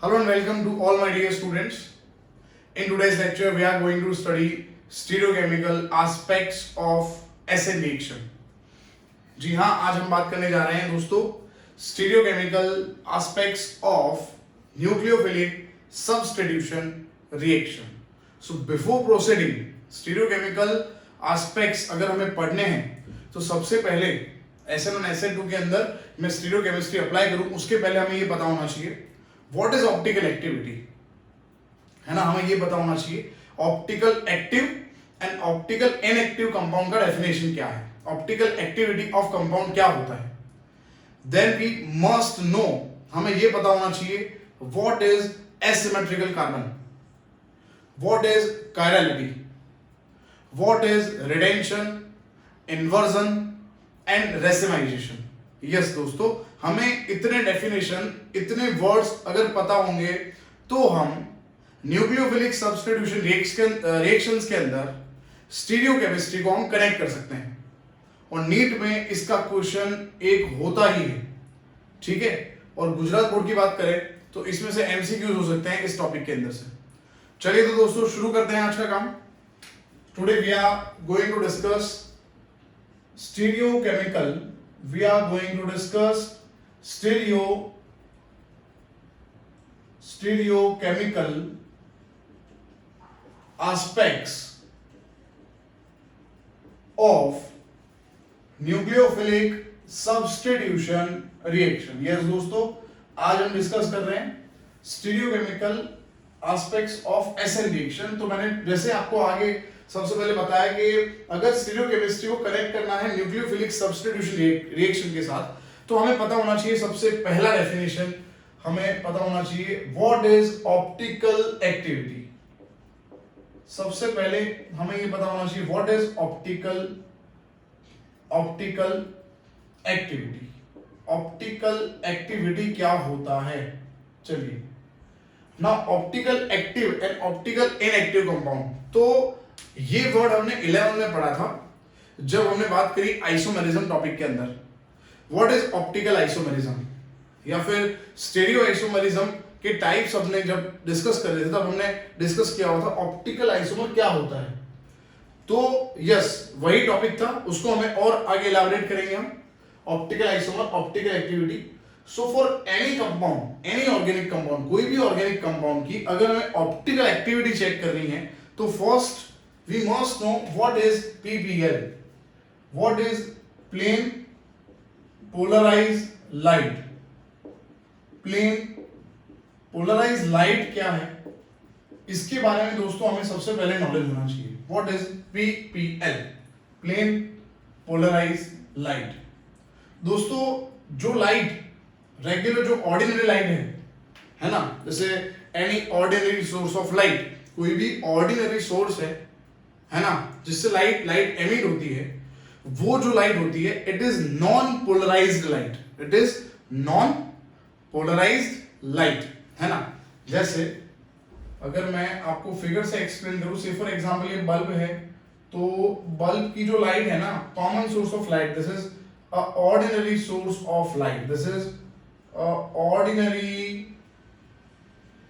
Hello and welcome to all my dear students. In today's lecture, we are going to study stereochemical aspects of acid reaction. जी हाँ, आज हम बात करने जा रहे हैं दोस्तों stereochemical aspects of nucleophilic substitution reaction. So before proceeding, stereochemical aspects अगर हमें पढ़ने हैं तो सबसे पहले SN1 SN2 के अंदर मैं स्टीरियोकेमिस्ट्री अप्लाई करूं उसके पहले हमें ये पता होना चाहिए व्हाट इज ऑप्टिकल एक्टिविटी, है ना. हमें ये पता होना चाहिए optical active and optical inactive compound का डेफिनेशन क्या है, ऑप्टिकल एक्टिविटी ऑफ कंपाउंड क्या होता है. देन वी मस्ट नो, हमें ये पता होना चाहिए what is asymmetrical carbon, what is chirality, what is retention, inversion and racemization. Yes दोस्तों, हमें इतने डेफिनेशन, इतने वर्ड्स अगर पता होंगे तो हम न्यूक्लियोफिलिक सब्स्टिट्यूशन रिएक्शंस के अंदर स्टीरियोकेमिस्ट्री को हम कनेक्ट कर सकते हैं. और नीट में इसका क्वेश्चन एक होता ही है, ठीक है. और गुजरात बोर्ड की बात करें तो इसमें से एमसीक्यूज हो सकते हैं इस टॉपिक के अंदर से. चलिए तो दोस्तों शुरू करते हैं आज का काम. Today we are going to discuss stereochemical, we are going to discuss stereochemical aspects of nucleophilic substitution reaction. yes दोस्तों, आज हम डिस्कस कर रहे हैं stereochemical aspects of SN reaction. तो मैंने जैसे आपको आगे सबसे पहले बताया कि अगर स्टीरियोकेमिस्ट्री को कनेक्ट करना है न्यूक्लियोफिलिक सब्स्टिट्यूशन रिएक्शन के साथ तो हमें पता होना चाहिए सबसे पहला डेफिनेशन, हमें पता होना चाहिए व्हाट इज ऑप्टिकल एक्टिविटी. सबसे पहले हमें ये पता होना चाहिए what is optical activity. Optical activity क्या होता है. चलिए ना, optical active and optical inactive compound, तो ये वर्ड हमने 11 में पढ़ा था जब हमने बात करी आइसोमेरिज्म टॉपिक के अंदर. व्हाट इज ऑप्टिकल आइसोमेरिज्म या फिर स्टेरियो आइसोमेरिज्म के टाइप्स हमने जब डिस्कस कर रहे थे तब हमने डिस्कस किया हुआ था ऑप्टिकल आइसोमर क्या होता है. तो यस, वही टॉपिक था, उसको हमें और आगे इलैबोरेट करेंगे हम. Optical isomer, optical activity. So for any compound, any organic compound, कोई भी ऑर्गेनिक कंपाउंड की अगर हमें ऑप्टिकल एक्टिविटी चेक करनी है तो first we must know what is PPL, what is plane polarized light. plane polarized light क्या है इसके बारे में दोस्तों हमें सबसे पहले नॉलेज होना चाहिए. what is PPL, plane polarized light. दोस्तों जो लाइट रेगुलर, जो ऑर्डिनरी लाइट है ना, जैसे any ordinary source of light, कोई भी ऑर्डिनरी सोर्स है ना, जिससे लाइट एमिट होती है, वो जो लाइट होती है it is non polarized light. It is non polarized light, है ना. जैसे अगर मैं आपको फिगर से एक्सप्लेन करूं, से फॉर एग्जांपल ये बल्ब है, तो बल्ब की जो लाइट है ना, common source of light, this is a ordinary source of light. This is a ordinary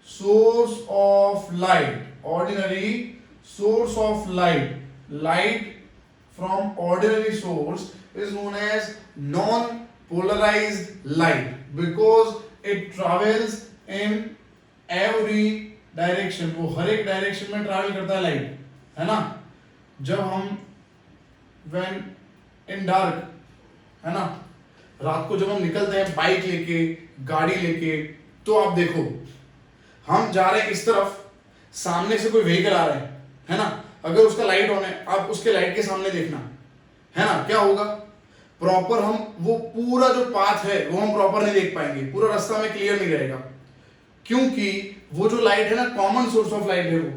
source of light. Ordinary source of light from ordinary source is known as non polarized light because it travels in every direction. वो हर एक direction में travel करता है light, है ना. जब हम when in dark, है ना, रात को जब हम निकलते हैं बाइक लेके, गाड़ी लेके, तो आप देखो हम जा रहे हैं इस तरफ, सामने से कोई व्हीकल आ रहा है ना, अगर उसका लाइट ऑन है, आप उसके लाइट के सामने देखना, है ना, क्या होगा, प्रॉपर हम वो पूरा जो पाथ है वो हम प्रॉपर नहीं देख पाएंगे, पूरा रास्ता में क्लियर नहीं रहेगा, क्योंकि वो जो लाइट है ना, कॉमन सोर्स ऑफ लाइट है वो,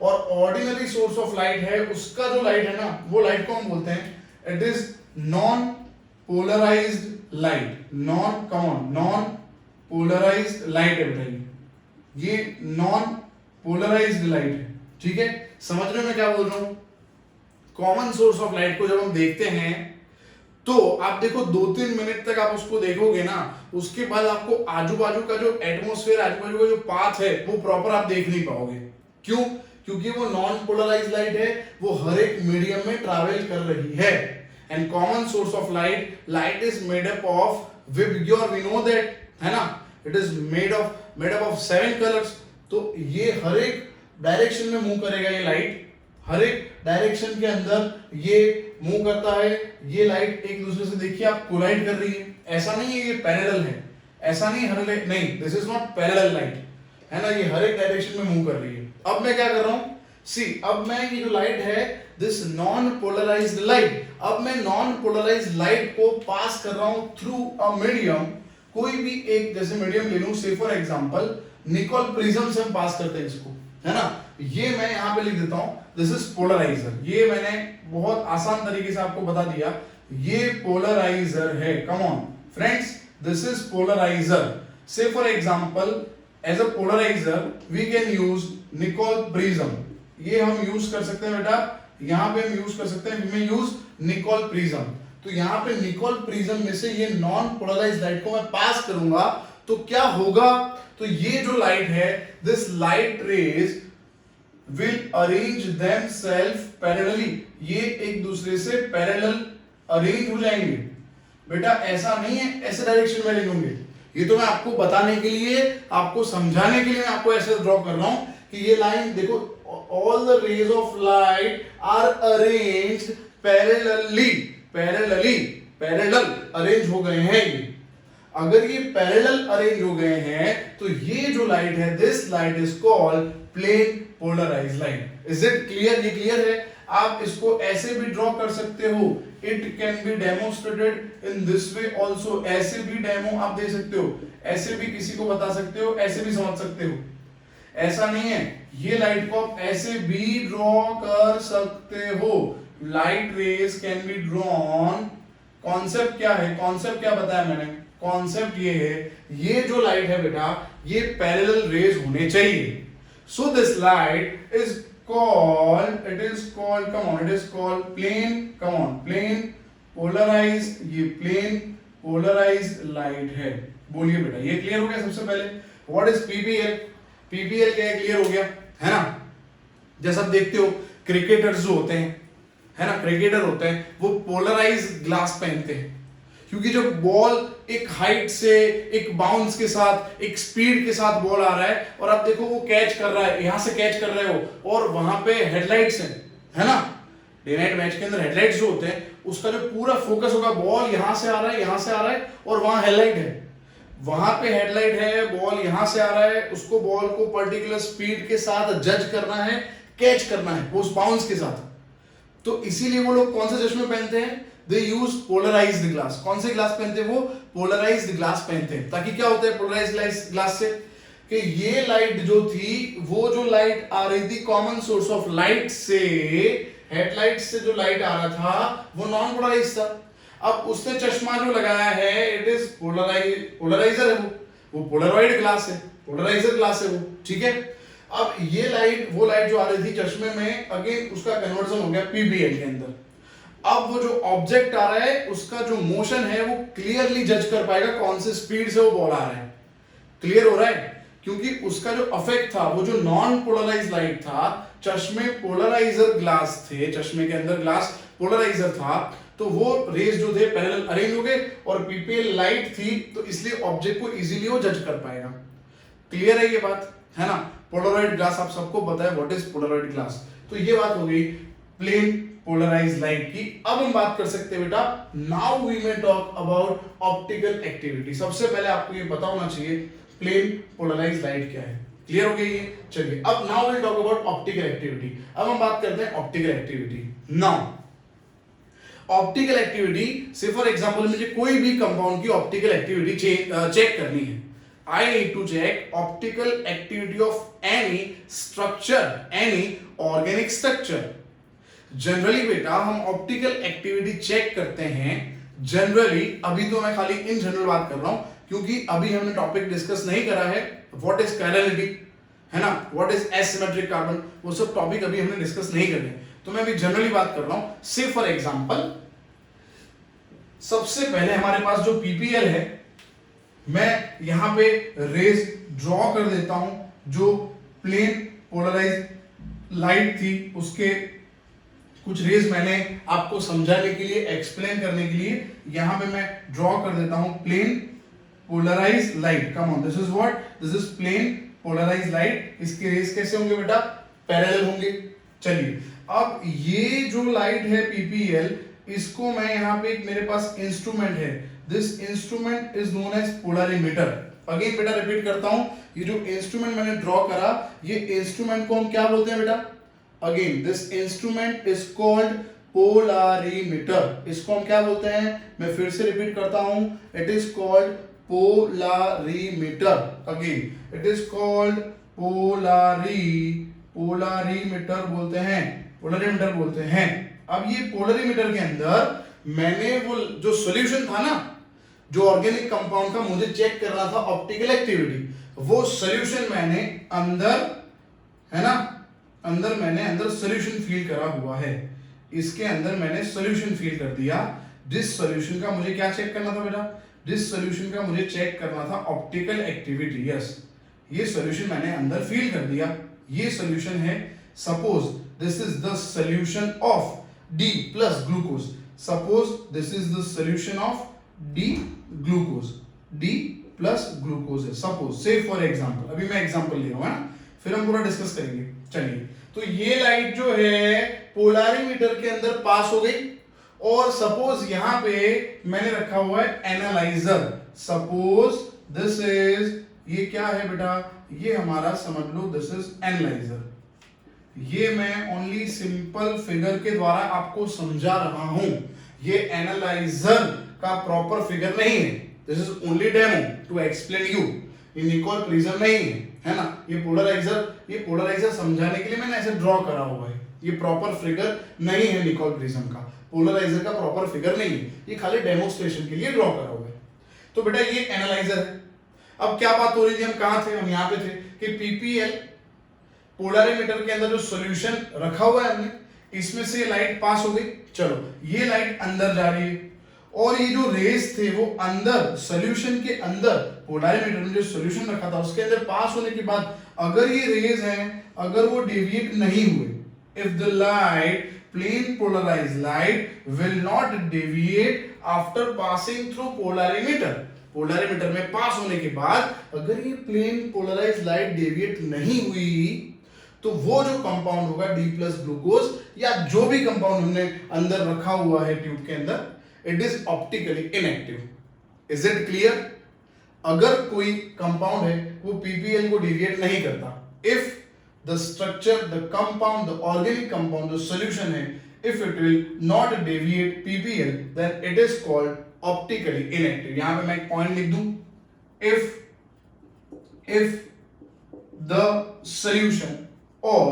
और ऑर्डिनरी सोर्स ऑफ लाइट है, उसका जो लाइट है ना, वो लाइट को हम बोलते हैं it is non polarized light. Non polarized light है, बताइए, ये नॉन पोलराइज्ड लाइट है, ठीक है. समझने में क्या बोल रहा हूं, कॉमन सोर्स ऑफ लाइट को जब हम देखते हैं तो तो आप देखो 2-3 मिनट तक आप उसको देखोगे ना, उसके बाद आपको आजू बाजू का जो एटमोस्फेयर, आजू बाजू का जो पाथ है वो प्रॉपर आप देख नहीं पाओगे। क्यों? क्योंकि वो नॉन पोलराइज लाइट है, वो हर एक मीडियम में ट्रैवल कर रही है। And common source of light is made up of we know that, है ना, it is made up of 7 colours. तो ये हर एक डायरेक्शन में मूव करेगा, ये लाइट हर एक डायरेक्शन के अंदर ये मूव करता है। ये लाइट एक दूसरे से देखिए आप कोलाइड कर रही है, ऐसा नहीं है ये पैरेलल है, ऐसा नहीं हर नहीं, this is not parallel light, है ना, ये हर एक डायरेक्शन में मूव कर रही है। अब मैं क्या कर रहा हूं, सी अब मैं ये जो लाइट है दिस नॉन पोलराइज्ड लाइट, अब मैं नॉन पोलराइज्ड लाइट को पास कर रहा हूं थ्रू अ मीडियम, कोई भी एक जैसे मीडियम ले लूं, से फॉर एग्जांपल निकोल प्रिज्म से हम पास करते हैं इसको, है ना, ये मैं यहां पे लिख देता हूं दिस इज पोलराइजर। ये मैंने बहुत आसान तरीके से आपको बता दिया, ये पोलराइजर है। Come on friends, this is polarizer. Say for example as a polarizer we can use Nicol prism, ये हम यूज कर सकते हैं बेटा, यहां पे हम यूज कर सकते हैं, वी यूज निकोल प्रिज्म। तो यहां पे निकोल प्रिज्म में से ये नॉन पोलराइज्ड लाइट को मैं पास करूंगा तो क्या होगा, तो ये जो लाइट है this light rays will arrange themselves parallelly, ये एक दूसरे से पैरेलल अरेंज हो जाएंगे। बेटा ऐसा नहीं है ऐसे डायरेक्शन में अरेंज होंगे, ये तो मैं आपको बताने के लिए, आपको समझाने के लिए मैं आपको ऐसे ड्रॉ कर रहा हूं कि ये लाइन देखो, all the rays of light are arranged parallel arrange हो गए हैं। ये अगर ये पैरेलल अरेंज हो गए हैं तो ये जो लाइट है this light is called plane polarized light. Is it clear? ये क्लियर है। आप इसको ऐसे भी ड्रॉ कर सकते हो, it can be demonstrated in this way also, ऐसे भी डेमो आप दे सकते हो, ऐसे भी किसी को बता सकते हो, ऐसे भी समझ सकते हो, ऐसा नहीं है। ये लाइट को आप ऐसे भी ड्रॉ कर सकते हो, light rays can be drawn. Concept क्या है, कॉन्सेप्ट क्या बताया मैंने, कॉन्सेप्ट ये है, ये जो लाइट है बेटा ये पैरेलल रेज होने चाहिए। So this light is called, it is called, come on, it is called plane, come on, plane polarized, ये plane polarized light है। बोलिए बेटा, ये क्लियर हो गया सबसे पहले। What is PPL? PPL क्या है, क्लियर हो गया, है ना। जैसा आप देखते हो क्रिकेटर्स जो होते हैं, है ना, क्रिकेटर होते हैं वो पोलराइज्ड ग्लास पहनते हैं, क्योंकि जब बॉल एक हाइट से, एक बाउंस के साथ, एक स्पीड के साथ बॉल आ रहा है और आप देखो वो कैच कर रहा है, यहां से कैच कर रहे हो और वहां पे हेडलाइट्स हैं, है ना, डे नाइट मैच के अंदर हेडलाइट्स जो होते हैं उसका जो पूरा फोकस होगा, बॉल यहां से आ रहा है, यहां से आ रहा है और वहां हेडलाइट है, वहां पे हेडलाइट है, बॉल यहां से आ रहा है, उसको बॉल को पर्टिकुलर स्पीड के साथ जज करना है, कैच करना है वो उस बाउंस के साथ। तो इसीलिए वो लोग कौन से चश्मे पहनते हैं, दे यूज पोलराइज्ड ग्लास। कौन से ग्लास पहनते हैं वो, पोलराइज्ड ग्लास पहनते हैं। ताकि क्या होता है पोलराइज्ड ग्लास से, कि ये लाइट जो थी, वो जो लाइट आ रही थी कॉमन सोर्स ऑफ लाइट से, हेडलाइट से जो लाइट आ रहा था वो नॉन पोलराइज्ड था। अब उसने चश्मा जो लगाया है इट इज पोलराइजर है, वो पोलराइड ग्लास है, पोलराइजर ग्लास है वो, ठीक है। अब ये लाइट, वो लाइट जो आ रही थी चश्मे में, अगेन उसका कन्वर्जन हो गया पीबीएल के अंदर। अब वो जो ऑब्जेक्ट आ रहा है उसका जो मोशन है वो क्लियरली जज कर पाएगा कौन से स्पीड से वो बॉल आ रहा है। क्लियर हो रहा है? क्योंकि उसका जो इफेक्ट था, वो जो नॉन पोलराइज्ड लाइट था, चश्मे पोलराइजर ग्लास थे, चश्मे के अंदर ग्लास पोलराइजर था, तो वो रेज जो थे पैरेलल अरेंज हो गए और पीपीएल लाइट थी, तो इसलिए ऑब्जेक्ट को इजीली वो जज कर पाएगा। क्लियर है ये बात, है ना। पोलराइड ग्लास आप सबको पता है व्हाट इज पोलराइड ग्लास। तो ये बात हो गई प्लेन पोलराइज्ड लाइट की। अब हम बात कर सकते हैं बेटा, now we may talk about optical activity. सबसे पहले आपको ये पता होना चाहिए प्लेन पोलराइज्ड लाइट क्या है। क्लियर हो गई ये? चलिए अब now we talk about optical activity. अब हम बात करते हैं optical activity. Now optical activity से फॉर एग्जांपल मुझे कोई भी कंपाउंड की ऑप्टिकल एक्टिविटी चेक करनी है। I need to check optical activity of any structure, any organic structure. Generally बेटा हम ऑप्टिकल एक्टिविटी चेक करते हैं जनरली, अभी तो मैं खाली इन जनरल बात कर रहा हूं क्योंकि अभी हमने टॉपिक डिस्कस नहीं करा है व्हाट इज कायरलिटी, है ना, व्हाट इज एसिमेट्रिक कार्बन, वो सब टॉपिक अभी हमने डिस्कस नहीं करे, तो मैं अभी जनरली बात कर रहा हूं। से फॉर एग्जांपल सबसे पहले हमारे पास जो पीपीएल है, मैं यहां पे रेज ड्रॉ कर देता हूं। जो प्लेन पोलराइज लाइट थी उसके कुछ रेज मैंने आपको समझाने के लिए, एक्सप्लेन करने के लिए यहां पे मैं ड्रॉ कर देता हूं plane polarize light. Come on, this is what, this is plane polarize light. इसके रेज कैसे होंगे बेटा? पैरेलल होंगे। चलिए, अब ये जो लाइट है पीपीएल, इसको मैं यहाँ पे एक मेरे पास इंस्ट्रूमेंट है, this instrument is known as polarimeter. Again बेटा रिपीट करता हूं, ये जो इंस्ट्रूमेंट मैंने ड्रॉ करा, ये इंस्ट्रूमेंट को हम क्या बोलते हैं बेटा? Again this instrument is called polarimeter. इसको हम क्या बोलते हैं? मैं फिर से रिपीट करता हूं, it is called polarimeter. Again it is called polarimeter बोलते हैं, पोलरीमीटर बोलते हैं। अब ये पोलरीमीटर के अंदर मैंने वो जो सॉल्यूशन था ना, जो ऑर्गेनिक कंपाउंड का मुझे चेक करना था ऑप्टिकल एक्टिविटी, वो सॉल्यूशन मैंने अंदर, है ना, अंदर मैंने अंदर सॉल्यूशन फील करा हुआ है। इसके अंदर मैंने सॉल्यूशन फील कर दिया। जिस सॉल्यूशन का मुझे क्या चेक करना था बेटा? जिस सॉल्यूशन का मुझे चेक करना था ऑप्टिकल एक्टिविटी। यस, ये सॉल्यूशन मैंने अंदर फील कर दिया। ये सॉल्यूशन है, suppose this is the solution of D plus glucose. Suppose this is the solution of D glucose. D plus glucose है. Suppose, say for example, अभी मैं एग्जांपल ले रहा हूँ, है ना, फिर हम पूरा डिस्कस करेंगे। चलिए, तो ये लाइट जो है पोलरीमीटर के अंदर पास हो गई, और सपोज यहाँ पे मैंने रखा हुआ है एनालाइजर। सपोज दिस इज, ये क्या है बेटा? ये हमारा समझ लो दिस इज एनालाइजर। ये मैं ओनली सिंपल फिगर के द्वारा आपको समझा रहा हूं, ये एनालाइजर का प्रॉपर फिगर नहीं है। This is only demo to explain you. ये निकोल प्रिज्म नहीं है ना, ये पोलराइजर समझाने के लिए मैंने ऐसे ड्रॉ करा हुआ है। ये प्रॉपर फिगर नहीं है निकोल प्रिज्म का, पोलराइजर का प्रॉपर फिगर नहीं है, ये खाली डेमोस्ट्रेशन के लिए ड्रॉ करा हुआ है। तो बेटा ये एनालाइजर है। अब क्या बात हो रही थी, हम कहां थे? हम यहां पे थे कि पीपीएल पोलरीमीटर के अंदर जो सॉल्यूशन रखा हुआ है हमने, इसमें से लाइट पास हो गई। चलो, ये लाइट अंदर जा रही है, और ये जो रेज थे वो अंदर सॉल्यूशन के अंदर, पोलरीमीटर में जो सॉल्यूशन रखा था उसके अंदर पास होने के बाद अगर ये रेज हैं, अगर वो डेविएट नहीं हुए, if the light, plane polarized light will not deviate after passing through polarimeter, polarimeter में पास होने के बाद अगर ये प्लेन पोलराइज्ड लाइट डेविएट नहीं हुई, तो वो जो कंपाउंड होगा D प्लस ग्लूकोज, या जो भी कंपाउंड हमने अंदर रखा हुआ है ट्यूब के अंदर, it is optically inactive. Is it clear? अगर कोई कंपाउंड है वो पीपीएल को डेविएट नहीं करता, if the structure, the compound, the organic compound जो सॉल्यूशन है, if it will not deviate PPL, then it is called optically inactive. यहां पे मैं एक पॉइंट लिख दूं, if the solution or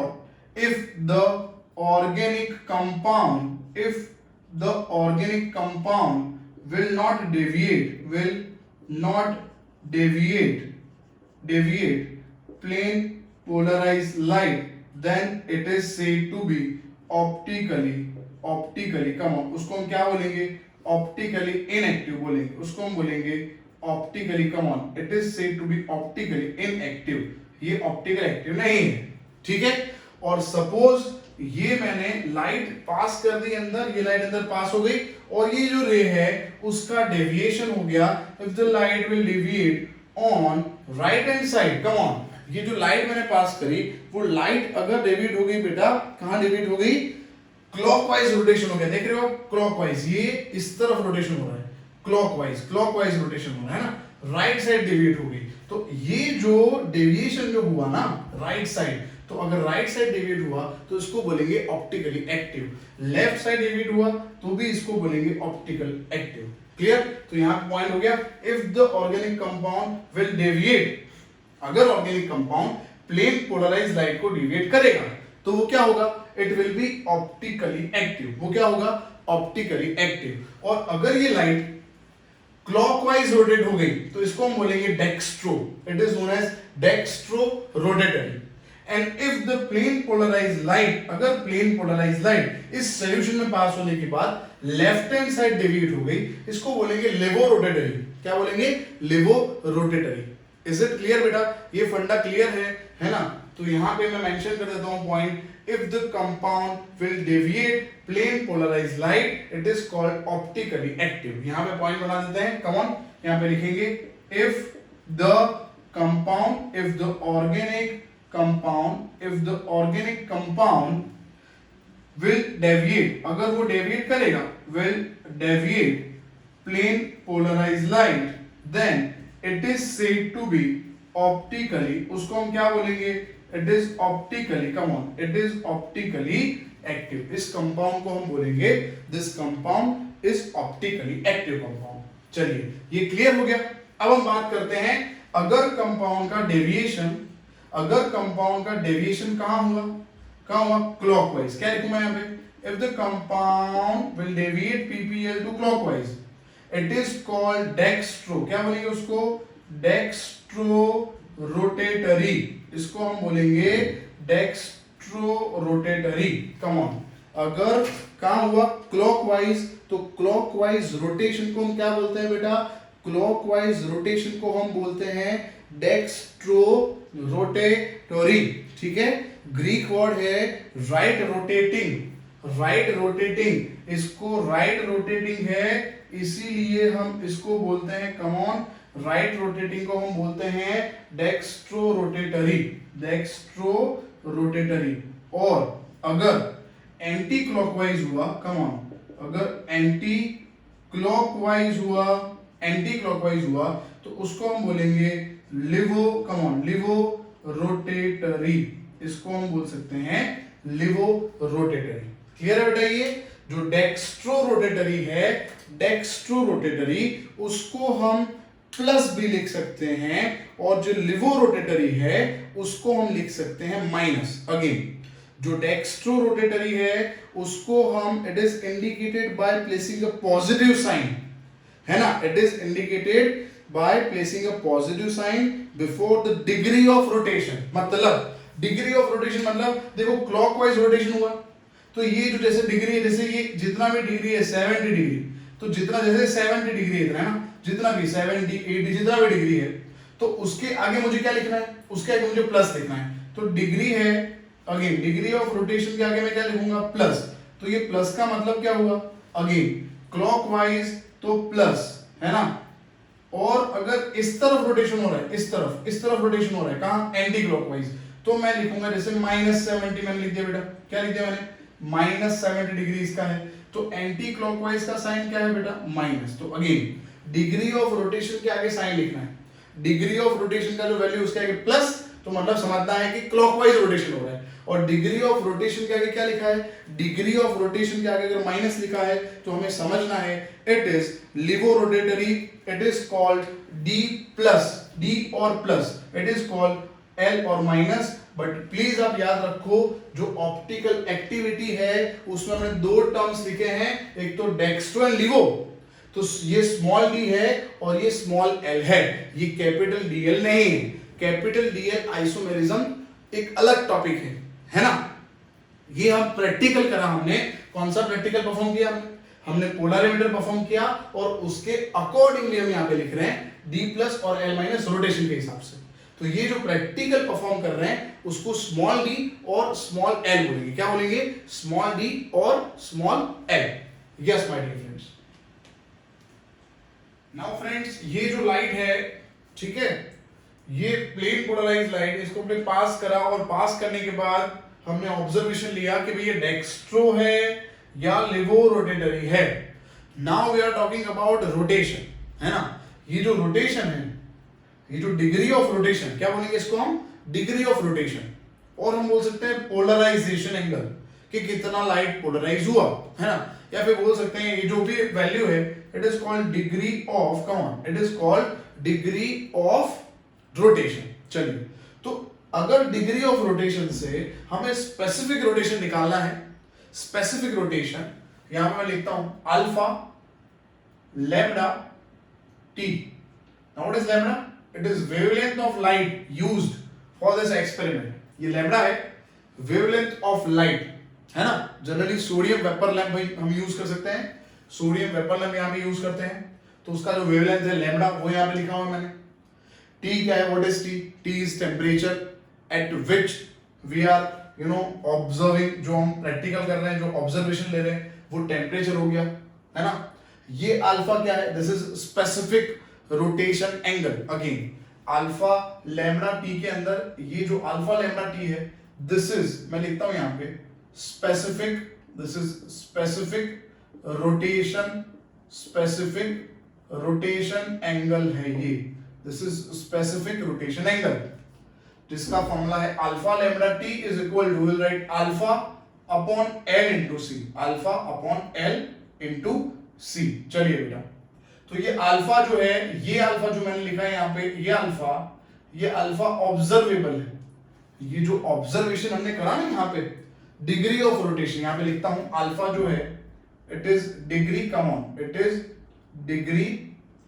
if the organic compound will not deviate plain polarized light, then it is said to be optically come on, उसको हम क्या बोलेंगे? optically inactive बोलेंगे, उसको हम बोलेंगे optically, come on, it is said to be optically inactive। ये optical active नहीं है, ठीक है। और सपोज ये मैंने लाइट पास कर दी अंदर, ये लाइट अंदर पास हो गई, और ये जो रे है उसका डेविएशन हो गया। If the light will deviate on right hand side, come on, ये जो लाइट मैंने पास करी, वो लाइट अगर डेविएट हो गई बेटा, कहां डेविएट हो गई? क्लॉकवाइज रोटेशन हो गया, देख रहे हो? क्लॉकवाइज, ये इस तरफ रोटेशन हो रहा है, क्लॉकवाइज रोटेशन हो रहा है ना, राइट साइड डेविएट हो गई। तो ये जो डेविएशन जो हुआ ना राइट साइड, तो अगर राइट साइड डेविएट हुआ तो इसको बोलेंगे optically active, left side deviate हुआ तो भी इसको बोलेंगे ऑप्टिकल एक्टिव। क्लियर? तो यहां पॉइंट हो गया, if the organic compound will deviate, अगर organic compound plane polarized light को डेविएट करेगा तो वो क्या होगा? It will be optically active. वो क्या होगा? Optically active. और अगर ये लाइट क्लॉकवाइज रोटेट हो गई तो इसको हम बोलेंगे dextro, it is known as dextro rotatory. And if the plane polarize light, अगर प्लेन पोलराइज लाइट इस सॉल्यूशन में पास होने के बाद लेफ्ट हैंड साइड डेविएट हो गई, इसको बोलेंगे लेवो रोटेटरी। क्या बोलेंगे? लेवो रोटेटरी। इज इट क्लियर बेटा? ये फंडा क्लियर है ना? तो यहां पे मैं मेंशन कर देता हूं point, if the compound will deviate plane polarized light it is called optically active। यहां पे पॉइंट बना देते हैं, कम ऑन, यहां पे लिखेंगे if the compound, if the organic compound will deviate, अगर वो deviate करेगा, will deviate plane polarized light then it is said to be optically, उसको हम क्या बोलेंगे? It is optically, come on, it is optically active। इस compound को हम बोलेंगे this compound is optically active compound। चलिए ये क्लियर हो गया। अब हम बात करते हैं अगर कंपाउंड का डेविएशन, अगर कंपाउंड का डेविएशन कहां हुआ? कहां हुआ? क्लॉकवाइज। क्या लिखूं मैं यहां पे? if the compound will deviate ppl to clockwise it is called dextro, क्या बोलेंगे उसको? Dextro rotatory. इसको हम बोलेंगे डेक्स्ट्रो रोटेटरी। कम ऑन, अगर कहां हुआ? क्लॉकवाइज, तो क्लॉकवाइज रोटेशन को हम क्या बोलते हैं बेटा? क्लॉकवाइज रोटेशन को हम बोलते हैं डेक्स्ट्रो रोटेटरी। ठीक है, ग्रीक वर्ड है राइट रोटेटिंग, राइट रोटेटिंग, इसको राइट रोटेटिंग है इसीलिए हम इसको बोलते हैं, कम ऑन, राइट रोटेटिंग को हम बोलते हैं डेक्स्ट्रो रोटेटरी, डेक्स्ट्रो रोटेटरी। और अगर एंटी क्लॉकवाइज हुआ, कम ऑन, अगर एंटी क्लॉकवाइज हुआ, एंटी क्लॉकवाइज हुआ तो उसको हम बोलेंगे लिवो, कम ऑन, लिवो रोटेटरी। इसको हम बोल सकते हैं लिवो रोटेटरी। क्लियर है बेटा? ये जो डेक्स्ट्रो रोटेटरी है, डेक्स्ट्रो रोटेटरी, उसको हम प्लस भी लिख सकते हैं, और जो लिवो रोटेटरी है उसको हम लिख सकते हैं माइनस। अगेन जो डेक्स्ट्रो रोटेटरी है उसको हम, it is indicated by placing a positive sign, है ना? It is indicated by placing a positive sign before the degree of rotation. मतलब डिग्री ऑफ रोटेशन मतलब देखो क्लॉकवाइज रोटेशन हुआ तो ये जो जैसे डिग्री है, जैसे ये जितना भी डिग्री है 70 डिग्री, तो जितना जैसे 70 डिग्री है इतना, है ना? जितना भी 70 80 जितना भी डिग्री है तो उसके आगे मुझे क्या लिखना है? उसके आगे मुझे प्लस लिखना है। तो डिग्री है, अगेन डिग्री ऑफ रोटेशन के आगे मैं क्या लिखूंगा? प्लस। तो ये प्लस का मतलब क्या हुआ? अगेन क्लॉकवाइज तो प्लस, है ना? और अगर इस तरफ रोटेशन हो रहा है, इस तरफ रोटेशन हो रहा है, कहां? एंटी क्लॉकवाइज, तो मैं लिखूंगा जैसे -70, मैंने लिख दिया बेटा। क्या लिख दिया मैंने? -70 डिग्री इसका है, तो एंटी क्लॉकवाइज का साइन क्या है बेटा? माइनस। तो अगेन डिग्री ऑफ रोटेशन के आगे साइन लिखना है, डिग्री ऑफ रोटेशन का जो वैल्यू उसके आगे प्लस, तो मतलब समझना है कि क्लॉकवाइज रोटेशन हो रहा है। और डिग्री ऑफ रोटेशन के आगे क्या लिखा है? डिग्री ऑफ रोटेशन के आगे अगर माइनस लिखा है तो हमें समझना है it is levo rotatory, it is called D plus, D और plus, it is called L और माइनस। बट प्लीज आप याद रखो जो ऑप्टिकल एक्टिविटी है उसमें हमने दो टर्म्स लिखे हैं, एक तो डेक्स्ट्रो एंड लिवो, तो ये स्मॉल डी है और ये स्मॉल एल है, ये कैपिटल डीएल नहीं है। कैपिटल डीएल आइसोमेरिज्म एक अलग टॉपिक है ना? ये हम प्रैक्टिकल करा, हमने कौन सा प्रैक्टिकल परफॉर्म किया? हमने पोलरिमीटर परफॉर्म किया और उसके अकॉर्डिंगली हम यहां पे लिख रहे हैं डी प्लस और एल माइनस रोटेशन के हिसाब से। तो ये जो प्रैक्टिकल परफॉर्म कर रहे हैं उसको स्मॉल डी और स्मॉल एल बोलेंगे। क्या बोलेंगे? स्मॉल डी और small L. Yes my dear friends. Now friends, ये जो लाइट है, ठीक है, ये प्लेन पोलराइज्ड लाइट, इसको हमने पास करा और पास करने के बाद हमने ऑब्जर्वेशन लिया कि भाई ये डेक्स्ट्रो है या लिवो रोटेटरी है। Now we are talking about rotation, है ना? ये जो रोटेशन है, ये जो डिग्री ऑफ रोटेशन, क्या बोलेंगे इसको हम? Degree of rotation. और हम बोल सकते हैं पोलराइजेशन एंगल, कि कितना लाइट पोलराइज हुआ, है ना? या फिर बोल सकते हैं ये जो भी वैल्यू है it is called degree of, come on, it is called degree of rotation. चलिए, तो अगर डिग्री ऑफ रोटेशन से हमें स्पेसिफिक रोटेशन निकालना है, स्पेसिफिक रोटेशन यहां पे मैं लिखता हूं alpha lambda T. Now what is lambda? It is wavelength of light used for this experiment. ये लैम्बडा है, वेवलेंथ ऑफ लाइट है ना। जनरली सोडियम वेपर लैंप भाई हम यूज कर सकते हैं, सोडियम वेपर लैंप यहाँ पे यूज करते हैं, तो उसका जो वेवलेंथ है लैम्बडा वो यहाँ पे लिखा हुआ है मैंने। टी क्या है, what is T? T is temperature at which we are observing, जो हम प्रैक्टिकल कर रहे हैं, जो ऑब्जर्वेशन ले रहे हैं वो टेम्परेचर हो गया है ना। ये अल्फा क्या है, this is specific rotation angle. Again alpha lambda T के अंदर ये जो अल्फा लैम्बडा टी है, दिस इज, मैं लिखता हूं यहां पे specific, this is specific rotation angle है ये, this is specific rotation angle, जिसका फॉर्मूला है alpha lambda T is equal to, will write alpha upon L into C, alpha upon L into C. चलिए बेटा, तो ये अल्फा जो है, ये अल्फा जो मैंने लिखा है यहाँ पे, ये अल्फा ऑब्जर्वेबल है। ये जो ऑब्जर्वेशन हमने करा ना यहाँ पे, डिग्री ऑफ रोटेशन, यहाँ पे लिखता हूं अल्फा जो है it is degree, come on, it is degree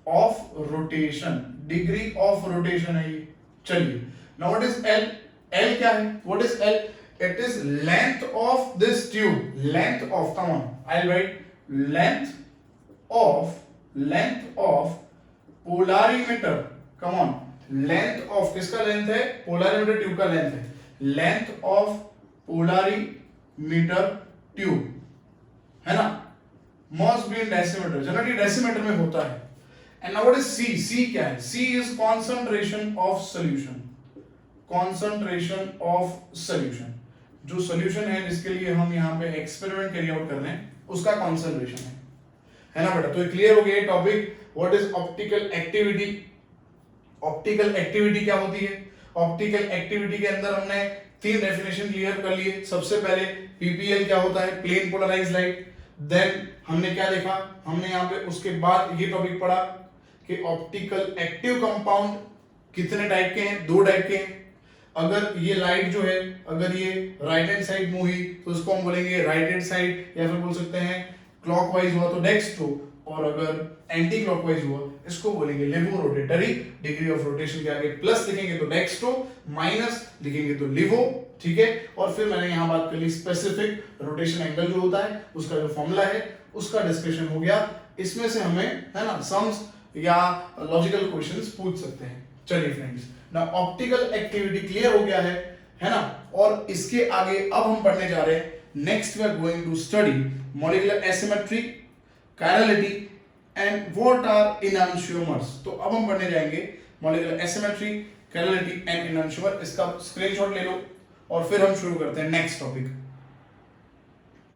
of rotation, degree of rotation है ये। चलिए now what is L? L क्या है, what is L? It is length of this tube, length of, come on, I will write length of polarimeter, come on, length of, किसका length है? Polarimeter tube का length है, length of polarimeter tube है ना, must be in decimetre, generally decimetre में होता है। And now what is C? C क्या है? C is concentration of solution, concentration of solution, जो सॉल्यूशन है जिसके लिए हम यहाँ पे एक्सपेरिमेंट कैरी आउट कर रहे हैं उसका कंसंट्रेशन है ना बेटा। तो क्लियर हो गया topic, what is optical activity. Optical activity क्या होती है? ऑप्टिकल एक्टिविटी के अंदर हमने 3 डेफिनेशन क्लियर कर लिए। सबसे पहले पीपीएल क्या होता है, प्लेन पोलराइज्ड लाइट। देन हमने क्या देखा, हमने यहाँ पे उसके बाद ये टॉपिक पढ़ा कि ऑप्टिकल एक्टिव कंपाउंड कितने टाइप के हैं, 2 टाइप के हैं। अगर ये लाइट जो है, अगर ये राइट हैंड साइड मूव हुई तो उसको हम बोलेंगे राइट हैंड साइड, या फिर बोल सकते हैं क्लॉकवाइज हुआ तो डेक्स्ट्रो, और अगर एंटी क्लॉकवाइज हुआ इसको बोलेंगे लेवो रोटेटरी। डिग्री ऑफ रोटेशन के आगे प्लस लिखेंगे तो डेक्स्ट्रो, माइनस लिखेंगे तो लिवो, ठीक है। और फिर मैंने यहां बात कर ली स्पेसिफिक रोटेशन एंगल जो होता है उसका जो फॉर्मूला है उसका डिस्कशन हो गया। इसमें से हमें है ना सम्स या लॉजिकल क्वेश्चंस पूछ सकते हैं। चलिए फ्रेंड्स, ना ऑप्टिकल एक्टिविटी क्लियर हो गया है ना। और इसके आगे अब हम पढ़ने जा रहे हैं, next we are going to study molecular asymmetry, chirality and what are enantiomers. तो अब हम पढ़ने जाएंगे molecular asymmetry, chirality and enantiomer. इसका स्क्रीनशॉट ले लो और फिर हम शुरू करते हैं नेक्स्ट टॉपिक।